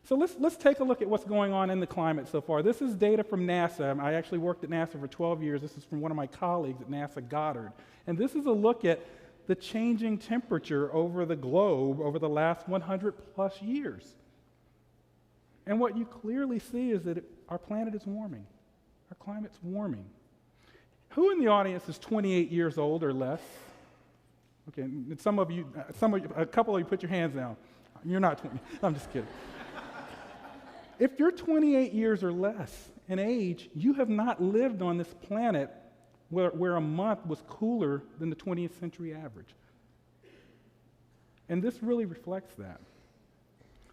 So let's take a look at what's going on in the climate so far. This is data from NASA. I actually worked at NASA for 12 years. This is from one of my colleagues at NASA Goddard. And this is a look at the changing temperature over the globe over the last 100 plus years. And what you clearly see is that our planet is warming. Our climate's warming. Who in the audience is 28 years old or less? Okay, a couple of you put your hands down. You're not 20. I'm just kidding. If you're 28 years or less in age, you have not lived on this planet where a month was cooler than the 20th century average. And this really reflects that.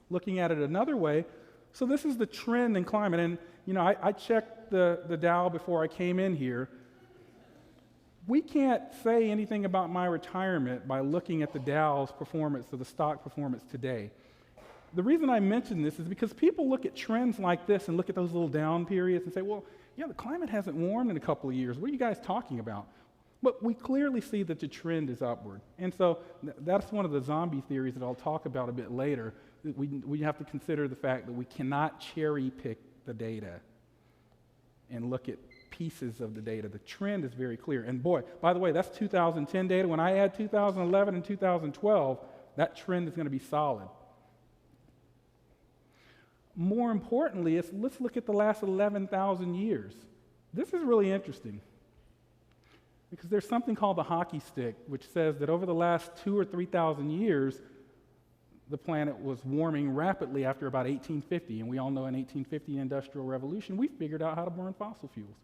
Looking at it another way, so this is the trend in climate. And, I checked the Dow before I came in here. We can't say anything about my retirement by looking at the Dow's performance or the stock performance today. The reason I mention this is because people look at trends like this and look at those little down periods and say, well, the climate hasn't warmed in a couple of years. What are you guys talking about? But we clearly see that the trend is upward. And so that's one of the zombie theories that I'll talk about a bit later. We have to consider the fact that we cannot cherry pick the data and look at pieces of the data. The trend is very clear. And boy, by the way, that's 2010 data. When I add 2011 and 2012, that trend is going to be solid. More importantly, let's look at the last 11,000 years. This is really interesting because there's something called the hockey stick, which says that over the last 2,000 or 3,000 years, the planet was warming rapidly after about 1850. And we all know in 1850, the Industrial Revolution, we figured out how to burn fossil fuels.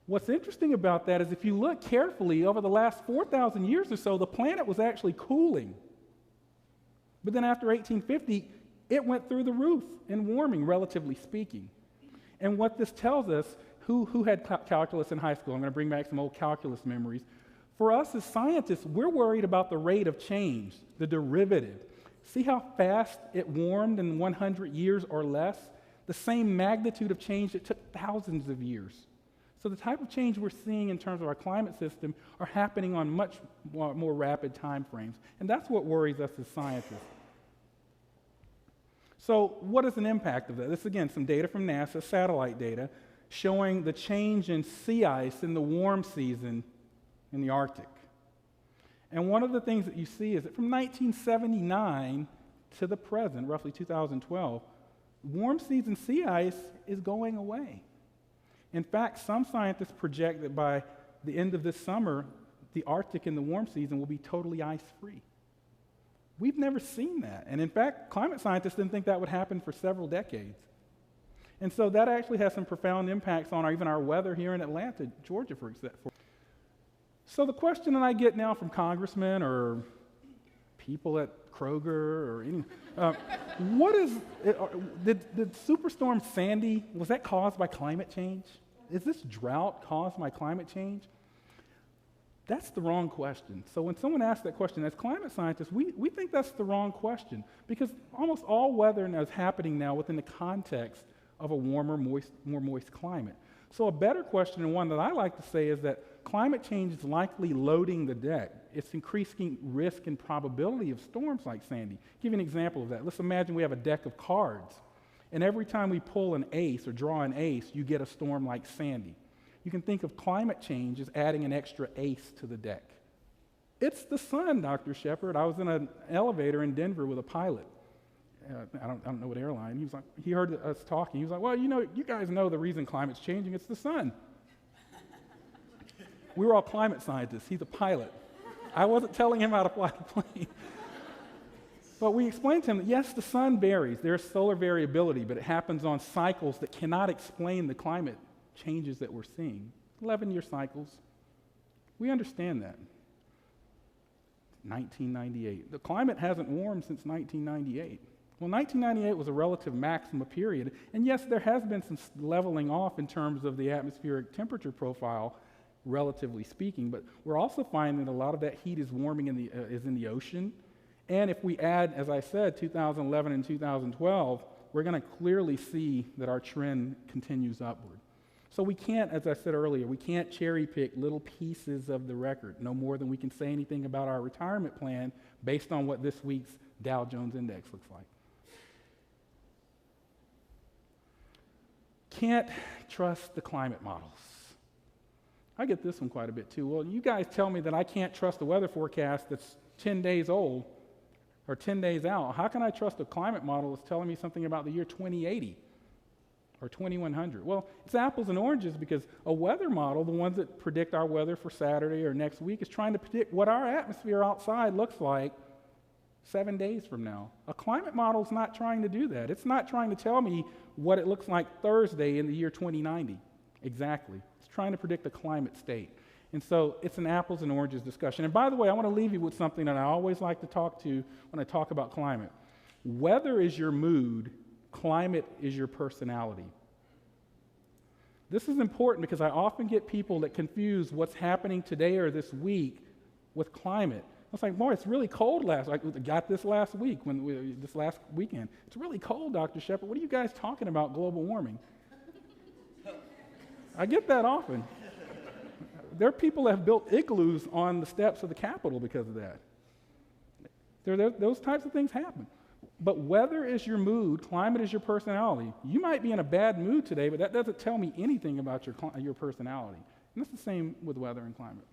What's interesting about that is if you look carefully, over the last 4,000 years or so, the planet was actually cooling. But then after 1850, it went through the roof in warming, relatively speaking. And what this tells us, who had calculus in high school? I'm going to bring back some old calculus memories. For us as scientists, we're worried about the rate of change, the derivative. See how fast it warmed in 100 years or less? The same magnitude of change that took thousands of years. So the type of change we're seeing in terms of our climate system are happening on much more rapid time frames. And that's what worries us as scientists. So what is an impact of that? This, again, some data from NASA, satellite data, showing the change in sea ice in the warm season in the Arctic. And one of the things that you see is that from 1979 to the present, roughly 2012, warm season sea ice is going away. In fact, some scientists project that by the end of this summer, the Arctic in the warm season will be totally ice-free. We've never seen that. And in fact, climate scientists didn't think that would happen for several decades. And so that actually has some profound impacts on even our weather here in Atlanta, Georgia, for example. So the question that I get now from congressmen or people at Kroger or any, did Superstorm Sandy, was that caused by climate change? Is this drought caused by climate change? That's the wrong question. So when someone asks that question, as climate scientists, we think that's the wrong question because almost all weather is happening now within the context of a warmer, more moist climate. So a better question, and one that I like to say, is that climate change is likely loading the deck. It's increasing risk and probability of storms like Sandy. I'll give you an example of that. Let's imagine we have a deck of cards, and every time we pull an ace or draw an ace, you get a storm like Sandy. You can think of climate change as adding an extra ace to the deck. It's the sun, Dr. Shepard. I was in an elevator in Denver with a pilot. I don't know what airline. He heard us talking. He was like, well, you guys know the reason climate's changing. It's the sun. We were all climate scientists. He's a pilot. I wasn't telling him how to fly the plane. But we explained to him that, yes, the sun varies. There's solar variability, but it happens on cycles that cannot explain the climate changes that we're seeing. 11-year cycles. We understand that. 1998. The climate hasn't warmed since 1998. Well, 1998 was a relative maxima period, and yes, there has been some leveling off in terms of the atmospheric temperature profile, relatively speaking, but we're also finding that a lot of that heat is warming is in the ocean. And if we add, as I said, 2011 and 2012, we're going to clearly see that our trend continues upward. So we can't, as I said earlier, we can't cherry pick little pieces of the record, no more than we can say anything about our retirement plan based on what this week's Dow Jones Index looks like. can't trust the climate models. I get this one quite a bit too. Well, you guys tell me that I can't trust the weather forecast that's 10 days old or 10 days out. How can I trust a climate model that's telling me something about the year 2080 or 2100? Well, it's apples and oranges, because a weather model, the ones that predict our weather for Saturday or next week, is trying to predict what our atmosphere outside looks like 7 days from now. A climate model is not trying to do that. It's not trying to tell me what it looks like Thursday in the year 2090. Exactly. It's trying to predict the climate state. And so it's an apples and oranges discussion. And by the way, I want to leave you with something that I always like to talk to when I talk about climate. Weather is your mood, climate is your personality. This is important because I often get people that confuse what's happening today or this week with climate. I was like, boy, it's really cold last week. I got this last week, this last weekend. It's really cold, Dr. Shepard. What are you guys talking about, global warming? I get that often. There are people that have built igloos on the steps of the Capitol because of that. Those types of things happen. But weather is your mood, climate is your personality. You might be in a bad mood today, but that doesn't tell me anything about your personality. And that's the same with weather and climate.